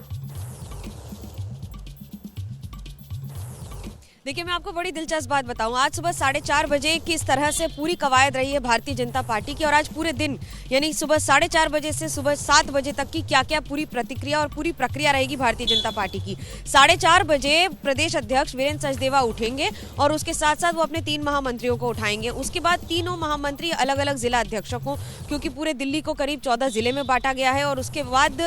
देखिए, मैं आपको बड़ी दिलचस्प बात बताऊं। आज सुबह 4:30 बजे किस तरह से पूरी कवायद रही है भारतीय जनता पार्टी की, और आज पूरे दिन यानी सुबह 4:30 बजे से सुबह 7 बजे तक की क्या क्या पूरी प्रतिक्रिया और पूरी प्रक्रिया रहेगी भारतीय जनता पार्टी की। 4:30 बजे प्रदेश अध्यक्ष वीरेंद्र सचदेवा उठेंगे और उसके साथ साथ वो अपने 3 महामंत्रियों को उठाएंगे। उसके बाद तीनों महामंत्री अलग अलग जिला अध्यक्षों को, क्योंकि पूरे दिल्ली को करीब 14 जिले में बांटा गया है, और उसके बाद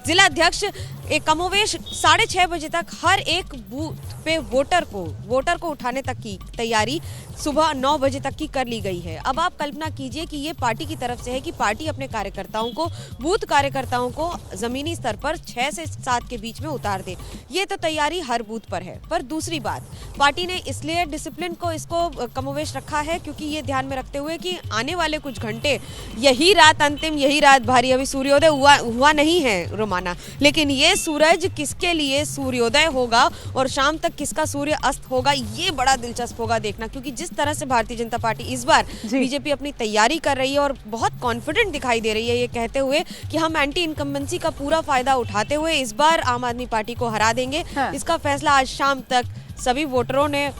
जिला अध्यक्ष एक कमोवेश 6:30 बजे तक हर एक बूथ पे वोटर को उठाने तक की तैयारी सुबह 9 बजे तक की कर ली गई है। अब आप कल्पना कीजिए कि ये पार्टी की तरफ से है कि पार्टी अपने कार्यकर्ताओं को, बूथ कार्यकर्ताओं को जमीनी स्तर पर 6 से 7 के बीच में उतार दे। ये तो तैयारी हर बूथ पर है। पर दूसरी बात, पार्टी ने इसलिए डिसिप्लिन को इसको कमोवेश रखा है क्योंकि ये ध्यान में रखते हुए कि आने वाले कुछ घंटे, यही रात अंतिम, यही रात भारी, अभी सूर्योदय हुआ नहीं है रोमाना, लेकिन ये सूरज किसके लिए सूर्योदय होगा और शाम तक किसका सूर्य अस्त होगा, ये बड़ा दिलचस्प होगा देखना। क्योंकि जिस जिस तरह से भारतीय जनता पार्टी इस बार बीजेपी अपनी तैयारी कर रही है और बहुत कॉन्फिडेंट दिखाई दे रही है, ये कहते हुए कि हम एंटी इनकम्बेंसी का पूरा फायदा उठाते हुए इस बार आम आदमी पार्टी को हरा देंगे। इसका फैसला आज शाम तक सभी वोटरों ने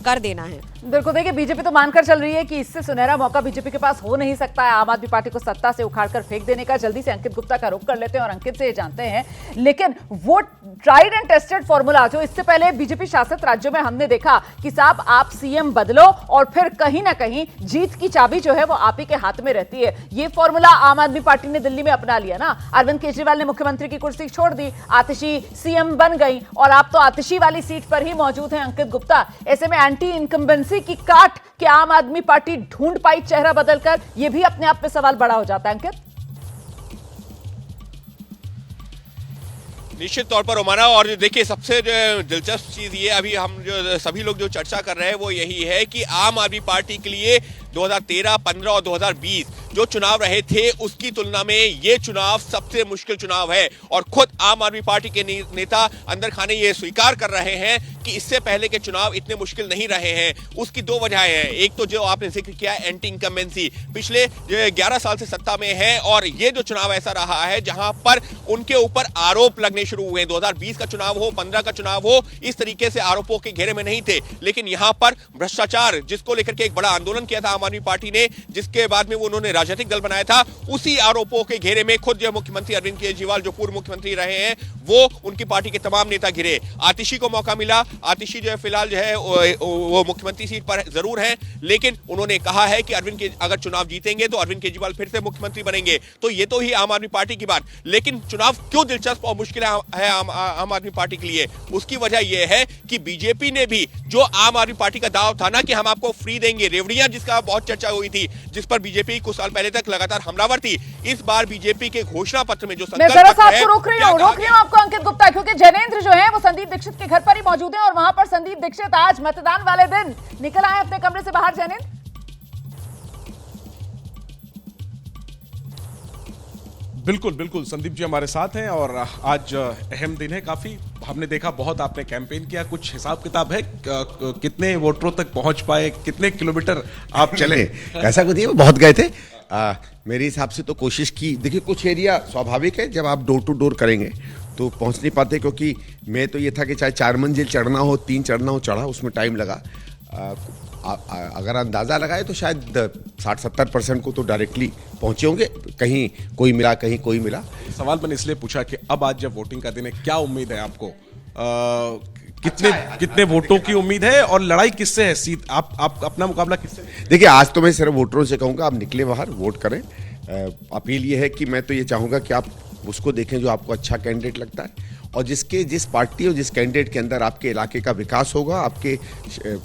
कर देना है। बिल्कुल, देखिए बीजेपी तो मानकर चल रही है कि इससे सुनहरा मौका बीजेपी के पास हो नहीं सकता है आम आदमी पार्टी को सत्ता से उखाड़कर फेंक देने का। जल्दी से अंकित गुप्ता का रुख कर लेते हैं और अंकित से ये जानते हैं, लेकिन वो ट्राइड एंड टेस्टेड फॉर्मूला जो इससे पहले बीजेपी शासित राज्यों में हमने देखा कि साहब आप सीएम बदलो और फिर कहीं ना कहीं जीत की चाबी जो है वो आप ही के हाथ में रहती है, ये फॉर्मूला आम आदमी पार्टी ने दिल्ली में अपना लिया ना। अरविंद केजरीवाल ने मुख्यमंत्री की कुर्सी छोड़ दी, आतिशी सीएम बन गई और आप तो आतिशी वाली सीट पर ही मौजूद हैं अंकित गुप्ता। ऐसे में एंटी इनकम्बेंसी की काट कि आम आदमी पार्टी ढूंढ पाई चेहरा बदलकर, यह भी अपने आप में सवाल बड़ा हो जाता है अंकित। निश्चित तौर पर रोमाना, और देखिए सबसे दिलचस्प चीज ये अभी हम जो सभी लोग जो चर्चा कर रहे हैं वो यही है कि आम आदमी पार्टी के लिए 2013, 15 और 2020 जो चुनाव रहे थे उसकी तुलना में ये चुनाव सबसे मुश्किल चुनाव है। और खुद आम आदमी पार्टी के नेता अंदर खाने ये स्वीकार कर रहे हैं कि इससे पहले के चुनाव इतने मुश्किल नहीं रहे हैं। उसकी दो वजहें हैं, एक तो जो आपने जिक्र किया एंटी इनकम्बेंसी, पिछले 11 साल से सत्ता में है और ये जो चुनाव ऐसा रहा है जहां पर उनके ऊपर आरोप लगने शुरू हुए। 2020 का चुनाव हो, 15 का चुनाव हो, इस तरीके से आरोपों के घेरे में नहीं थे, लेकिन यहां पर भ्रष्टाचार जिसको लेकर के एक बड़ा आंदोलन किया था आम आदमी पार्टी ने, जिसके बाद में उन्होंने राजनीतिक दल बनाया था, उसी आरोपों के घेरे में खुद जो मुख्यमंत्री अरविंद केजरीवाल जो पूर्व मुख्यमंत्री रहे हैं वो उनकी पार्टी के तमाम नेता घिरे। आतिशी को मौका मिला, आतिशी जो है फिलहाल जो है वो मुख्यमंत्री सीट पर जरूर है, लेकिन उन्होंने कहा है कि अरविंद अगर चुनाव जीतेंगे तो अरविंद केजरीवाल फिर से मुख्यमंत्री बनेंगे। तो ये तो ही आम आदमी पार्टी की बात, लेकिन चुनाव क्यों दिलचस्प और मुश्किल है आम आदमी पार्टी के लिए, उसकी वजह यह है कि बीजेपी ने भी जो आम आदमी पार्टी का दाव था ना कि हम आपको फ्री देंगे, रेवड़ियां जिसका बहुत चर्चा हुई थी, जिस पर बीजेपी कुछ साल पहले तक लगातार हमलावर थी, इस बार बीजेपी के घोषणा पत्र में जो मैं जरा सा आपको रोक रही हूं आपको अंकित गुप्ता, क्योंकि जैनेंद्र जो है वो संदीप दीक्षित के घर पर ही मौजूद है और वहां पर संदीप दीक्षित आज मतदान वाले दिन निकल आए अपने कमरे से बाहर। जैनेंद्र, बिल्कुल बिल्कुल संदीप जी हमारे साथ हैं और आज अहम दिन है काफी। हमने देखा बहुत आपने कैंपेन किया, कुछ हिसाब किताब है कितने वोटरों तक पहुंच पाए, कितने किलोमीटर आप चले? ऐसा कुछ नहीं, बहुत गए थे मेरे हिसाब से तो कोशिश की। देखिए कुछ एरिया स्वाभाविक है जब आप डोर टू डोर करेंगे तो पहुंच नहीं पाते, क्योंकि मैं तो ये था कि चाहे 4 मंजिल चढ़ना हो, 3 चढ़ना हो, चढ़ा, उसमें टाइम लगा। अगर अंदाज़ा लगाए तो शायद 60-70% को तो डायरेक्टली पहुंचे होंगे, कहीं कोई मिला कहीं कोई मिला। सवाल मैंने इसलिए पूछा कि अब आज जब वोटिंग का दिन है, क्या उम्मीद है आपको? कितने वोटों की उम्मीद है और लड़ाई किससे है? सीट आप अपना मुकाबला किससे? देखिए आज तो मैं सिर्फ वोटरों से कहूँगा आप निकले बाहर वोट करें। अपील ये है कि मैं तो ये चाहूँगा कि आप उसको देखें जो आपको अच्छा कैंडिडेट लगता है और जिस पार्टी और जिस कैंडिडेट के अंदर आपके इलाके का विकास होगा, आपके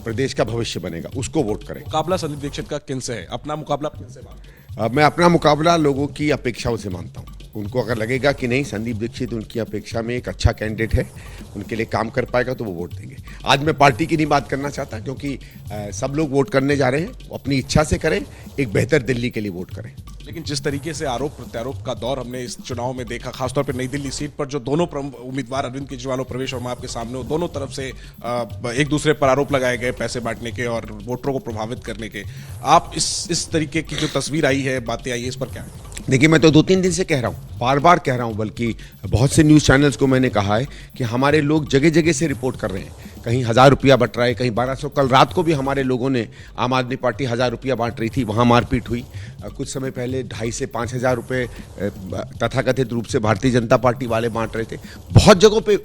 प्रदेश का भविष्य बनेगा, उसको वोट करें। मुकाबला संदीप दीक्षित का किनसे है? अपना मुकाबला किनसे मानते हैं? मैं अपना मुकाबला लोगों की अपेक्षाओं से मानता हूँ। उनको अगर लगेगा कि नहीं संदीप दीक्षित उनकी अपेक्षा में एक अच्छा कैंडिडेट है, उनके लिए काम कर पाएगा, तो वो वोट देंगे। आज मैं पार्टी की नहीं बात करना चाहता, क्योंकि सब लोग वोट करने जा रहे हैं, अपनी इच्छा से करें, एक बेहतर दिल्ली के लिए वोट करें। लेकिन जिस तरीके से आरोप प्रत्यारोप का दौर हमने इस चुनाव में देखा, खासतौर पर नई दिल्ली सीट पर जो दोनों उम्मीदवार अरविंद केजरीवाल और प्रवेश वर्मा आपके सामने हो, दोनों तरफ से एक दूसरे पर आरोप लगाए गए पैसे बांटने के और वोटरों को प्रभावित करने के। आप इस तरीके की जो तस्वीर आई है, बातें आई है, इस पर क्या है? देखिए मैं तो 2-3 दिन से कह रहा हूँ, बार बार कह रहा हूँ, बल्कि बहुत से न्यूज़ चैनल्स को मैंने कहा है कि हमारे लोग जगह जगह से रिपोर्ट कर रहे हैं, कहीं 1000 रुपया बट रहा है, कहीं 1200। कल रात को भी हमारे लोगों ने, आम आदमी पार्टी 1000 रुपया बांट रही थी, वहाँ मारपीट हुई। कुछ समय पहले 2,500 से 5,000 रुपये तथाकथित रूप से भारतीय जनता पार्टी वाले बांट रहे थे। बहुत जगहों पे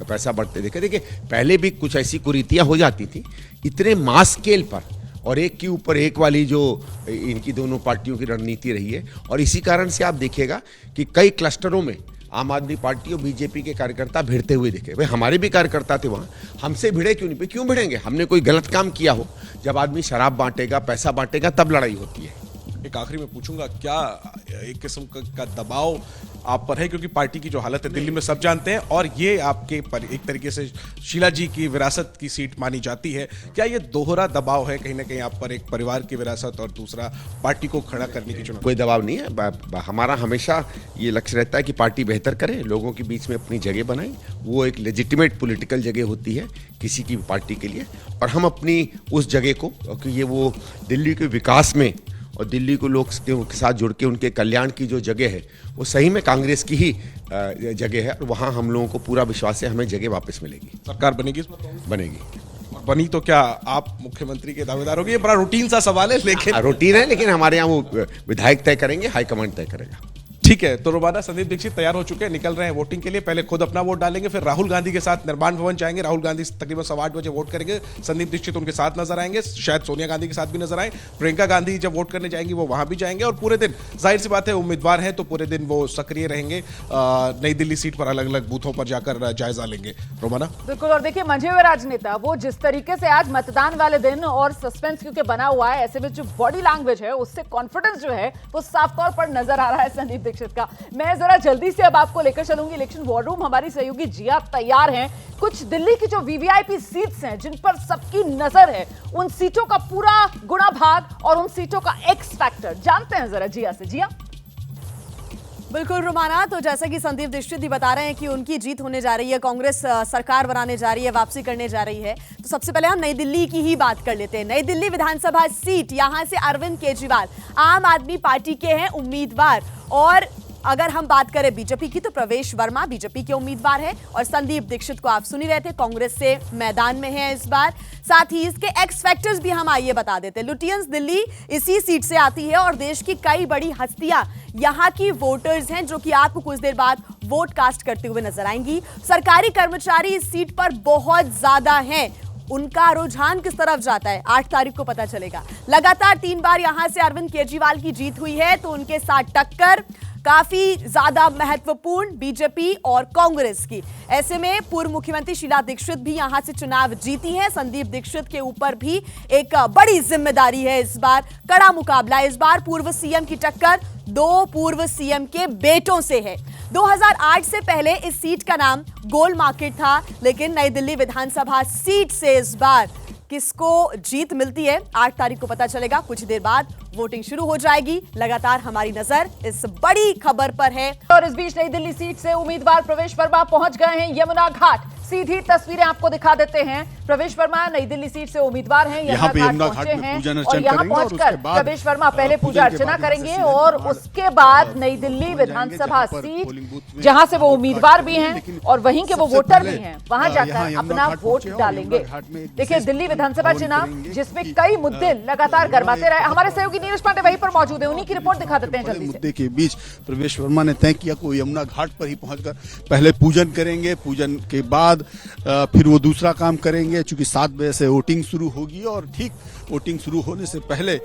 पैसा बढ़ते देखे। देखिए पहले भी कुछ ऐसी कुरीतियाँ हो जाती थी, इतने मास स्केल पर और एक के ऊपर एक वाली जो इनकी दोनों पार्टियों की रणनीति रही है। और इसी कारण से आप देखिएगा कि कई क्लस्टरों में आम आदमी पार्टी और बीजेपी के कार्यकर्ता भिड़ते हुए दिखे। भाई हमारे भी कार्यकर्ता थे वहाँ, हमसे भिड़े क्यों नहीं? क्यों भिड़ेंगे? हमने कोई गलत काम किया हो? जब आदमी शराब बांटेगा, पैसा बांटेगा, तब लड़ाई होती है। एक आखिरी में पूछूंगा, क्या एक किस्म का दबाव आप पर है, क्योंकि पार्टी की जो हालत है दिल्ली में सब जानते हैं, और ये आपके पर एक तरीके से शीला जी की विरासत की सीट मानी जाती है, क्या ये दोहरा दबाव है कहीं ना कहीं आप पर, एक परिवार की विरासत और दूसरा पार्टी को खड़ा करने की चुनौती? कोई दबाव नहीं है, हमारा हमेशा ये लक्ष्य रहता है कि पार्टी बेहतर करे, लोगों के बीच में अपनी जगह बनाए, वो एक लेजिटिमेट पॉलिटिकल जगह होती है किसी की भी पार्टी के लिए, और हम अपनी उस जगह को, क्योंकि ये वो दिल्ली के विकास में और दिल्ली को लोग के साथ जुड़ के उनके कल्याण की जो जगह है वो सही में कांग्रेस की ही जगह है, और वहाँ हम लोगों को पूरा विश्वास है हमें जगह वापस मिलेगी। सरकार बनेगी इसमें? बनेगी। और बनी तो क्या आप मुख्यमंत्री के दावेदार होंगे? ये बड़ा रूटीन सा सवाल है, लेकिन रूटीन है, लेकिन हमारे यहाँ वो विधायक तय करेंगे, हाईकमांड तय करेगा। ठीक है, तो रोमाना संदीप दीक्षित तैयार हो चुके हैं, निकल रहे हैं वोटिंग के लिए। पहले खुद अपना वोट डालेंगे, फिर राहुल गांधी के साथ निर्माण भवन जाएंगे। राहुल गांधी तकरीबन 8:15 बजे वोट करेंगे, संदीप दीक्षित उनके साथ नजर आएंगे, शायद सोनिया गांधी के साथ भी नजर आए। प्रियंका गांधी जब वोट करने जाएंगी वो वहां भी जाएंगे, और पूरे दिन जाहिर सी बात है उम्मीदवार हैं तो पूरे दिन वो सक्रिय रहेंगे, नई दिल्ली सीट पर अलग अलग बूथों पर जाकर जायजा लेंगे। रोमाना बिल्कुल, और देखिए मंझे हुए राजनेता वो जिस तरीके से आज मतदान वाले दिन, और सस्पेंस क्योंकि बना हुआ है, ऐसे में जो बॉडी लैंग्वेज है उससे कॉन्फिडेंस जो है वो साफ तौर पर नजर आ रहा है संदीप दीक्षित का। मैं जरा जल्दी से अब आपको लेकर चलूंगी इलेक्शन वॉर रूम। हमारी सहयोगी जिया तैयार हैं। कुछ दिल्ली की जो वीवीआईपी सीट्स हैं जिन पर सबकी नजर है, उन सीटों का पूरा गुणा भाग और उन सीटों का एक्स फैक्टर जानते हैं जरा जिया से। जिया। बिल्कुल रुमाना, तो जैसा कि संदीप दीक्षित ही बता रहे हैं कि उनकी जीत होने जा रही है, कांग्रेस सरकार बनाने जा रही है, वापसी करने जा रही है। तो सबसे पहले हम नई दिल्ली की ही बात कर लेते हैं। नई दिल्ली विधानसभा सीट, यहां से अरविंद केजरीवाल आम आदमी पार्टी के हैं उम्मीदवार, और अगर हम बात करें बीजेपी की तो प्रवेश वर्मा बीजेपी के उम्मीदवार हैं, और संदीप दीक्षित को आप सुन ही रहे थे, कांग्रेस से मैदान में है इस बार। साथ ही इसके एक्स फैक्टर्स भी हम आइए बता देते हैं। लुटियंस दिल्ली इसी सीट से आती है, और देश की कई बड़ी हस्तियां यहां की वोटर्स हैं जो कि आपको कुछ देर बाद वोट कास्ट करते हुए नजर आएंगी। सरकारी कर्मचारी इस सीट पर बहुत ज्यादा हैं, उनका रुझान किस तरफ जाता है 8 तारीख को पता चलेगा। लगातार 3 बार यहां से अरविंद केजरीवाल की जीत हुई है, तो उनके साथ टक्कर काफी ज्यादा महत्वपूर्ण बीजेपी और कांग्रेस की। ऐसे में पूर्व मुख्यमंत्री शीला दीक्षित भी यहां से चुनाव जीती हैं। संदीप दीक्षित के ऊपर भी एक बड़ी जिम्मेदारी है इस बार, कड़ा मुकाबला। इस बार पूर्व सीएम की टक्कर 2 पूर्व सीएम के बेटों से है। 2008 से पहले इस सीट का नाम गोल मार्केट था, लेकिन नई दिल्ली विधानसभा सीट से इस बार किसको जीत मिलती है 8 तारीख को पता चलेगा। कुछ देर बाद वोटिंग शुरू हो जाएगी। लगातार हमारी नजर इस बड़ी खबर पर है। और इस बीच नई दिल्ली सीट से उम्मीदवार प्रवेश वर्मा पहुंच गए हैं यमुना घाट। सीधी तस्वीरें आपको दिखा देते हैं। प्रवेश वर्मा नई दिल्ली सीट से उम्मीदवार हैं, यहाँ पे यमुना पहुंचे घाट में हैं, पूजन और अर्चन यहाँ करेंगे, और पहुंचकर उसके बाद प्रवेश वर्मा पहले पूजा अर्चना करेंगे, और उसके बाद नई दिल्ली विधानसभा सीट जहां से वो उम्मीदवार भी हैं और वहीं के वो वोटर भी हैं, वहां जाकर अपना वोट डालेंगे। देखिए दिल्ली विधानसभा चुनाव जिसमें कई मुद्दे लगातार गरमाते रहे। हमारे सहयोगी नीरज पांडे वहीं पर मौजूद है, उन्हीं की रिपोर्ट दिखा देते हैं जल्दी से। मुद्दे के बीच प्रवेश वर्मा ने तय किया कि यमुना घाट पर ही पहुंचकर पहले पूजन करेंगे, पूजन के बाद फिर वो दूसरा काम करेंगे, चूंकि 7 बजे से वोटिंग शुरू होगी, और ठीक वोटिंग शुरू होने से पहले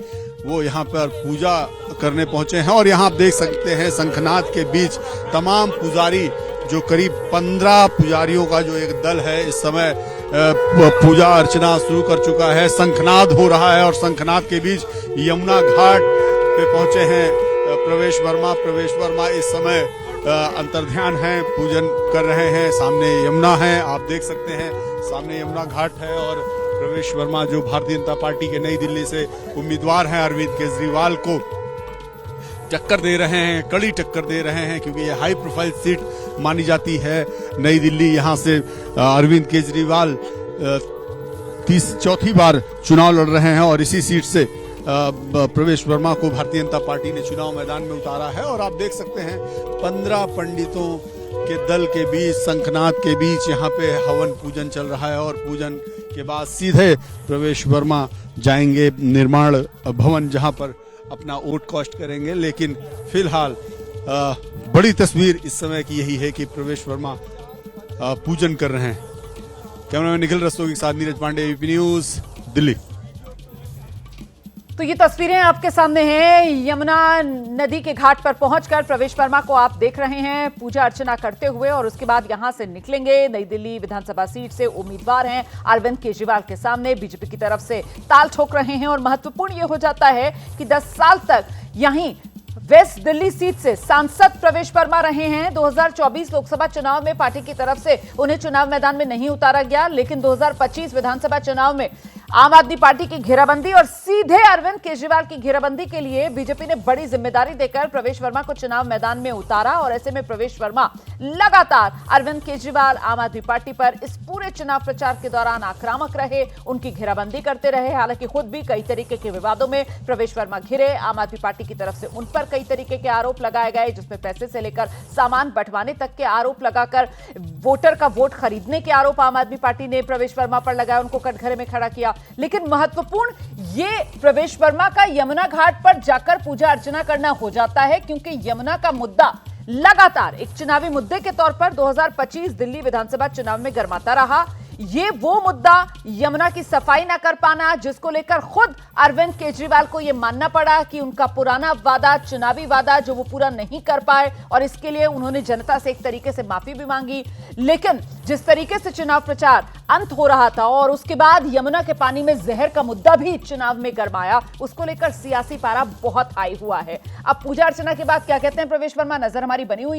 वो यहाँ पर पूजा करने पहुंचे हैं। और यहाँ आप देख सकते हैं शंखनाद के बीच तमाम पुजारी, जो करीब 15 पुजारियों का जो एक दल है इस समय पूजा अर्चना शुरू कर चुका है। शंखनाद हो रहा है, और शंखनाद के बीच यमुना घाट पे पहुंचे हैं प्रवेश वर्मा। प्रवेश वर्मा इस समय अंतर्ध्यान है, पूजन कर रहे हैं। सामने यमुना है, आप देख सकते हैं, सामने यमुना घाट है। और प्रवेश वर्मा जो भारतीय जनता पार्टी के नई दिल्ली से उम्मीदवार हैं, अरविंद केजरीवाल को टक्कर दे रहे हैं, कड़ी टक्कर दे रहे हैं, क्योंकि ये हाई प्रोफाइल सीट मानी जाती है नई दिल्ली। यहाँ से अरविंद केजरीवाल 4थी बार चुनाव लड़ रहे हैं, और इसी सीट से प्रवेश वर्मा को भारतीय जनता पार्टी ने चुनाव मैदान में उतारा है। और आप देख सकते हैं 15 पंडितों के दल के बीच, शंखनाद के बीच यहाँ पे हवन पूजन चल रहा है, और पूजन के बाद सीधे प्रवेश वर्मा जाएंगे निर्माण भवन, जहाँ पर अपना वोट कास्ट करेंगे। लेकिन फिलहाल बड़ी तस्वीर इस समय की यही है कि प्रवेश वर्मा पूजन कर रहे हैं। कैमरामैन निखिल रस्तोगी के साथ नीरज पांडे, यूपी न्यूज, दिल्ली। तो ये तस्वीरें आपके सामने हैं। यमुना नदी के घाट पर पहुंचकर प्रवेश वर्मा को आप देख रहे हैं पूजा अर्चना करते हुए, और उसके बाद यहां से निकलेंगे। नई दिल्ली विधानसभा सीट से उम्मीदवार हैं अरविंद केजरीवाल के सामने, बीजेपी की तरफ से ताल ठोक रहे हैं। और महत्वपूर्ण यह हो जाता है कि 10 साल तक यहीं वेस्ट दिल्ली सीट से सांसद प्रवेश वर्मा रहे हैं। 2024 लोकसभा चुनाव में पार्टी की तरफ से उन्हें चुनाव मैदान में नहीं उतारा गया, लेकिन 2025 विधानसभा चुनाव में आम आदमी पार्टी की घेराबंदी और सीधे अरविंद केजरीवाल की घेराबंदी के लिए बीजेपी ने बड़ी जिम्मेदारी देकर प्रवेश वर्मा को चुनाव मैदान में उतारा। और ऐसे में प्रवेश वर्मा लगातार अरविंद केजरीवाल आम आदमी पार्टी पर इस पूरे चुनाव प्रचार के दौरान आक्रामक रहे, उनकी घेराबंदी करते रहे। हालांकि खुद भी कई तरीके के विवादों में प्रवेश वर्मा घिरे। आम आदमी पार्टी की तरफ से उन पर कई तरीके के आरोप लगाए गए, जिसमें पैसे से लेकर सामान बंटवाने तक के आरोप लगाकर वोटर का वोट खरीदने के आरोप आम आदमी पार्टी ने प्रवेश वर्मा पर लगाया, उनको कटघरे में खड़ा किया। लेकिन महत्वपूर्ण ये प्रवेश वर्मा का यमुना घाट पर जाकर पूजा अर्चना करना हो जाता है, क्योंकि यमुना का मुद्दा लगातार एक चुनावी मुद्दे के तौर पर 2025 दिल्ली विधानसभा चुनाव में गरमाता रहा। ये वो मुद्दा यमुना की सफाई ना कर पाना, जिसको लेकर खुद अरविंद केजरीवाल को यह मानना पड़ा कि उनका पुराना वादा, चुनावी वादा जो वो पूरा नहीं कर पाए, और इसके लिए उन्होंने जनता से एक तरीके से माफी भी मांगी। लेकिन जिस तरीके से चुनाव प्रचार अंत हो रहा था और उसके बाद यमुना के पानी में जहर का मुद्दा भी चुनाव में गरमाया, उसको लेकर सियासी पारा बहुत हाई हुआ है। अब पूजा अर्चना के बाद क्या कहते हैं प्रवेश वर्मा, नजर हमारी बनी हुई है।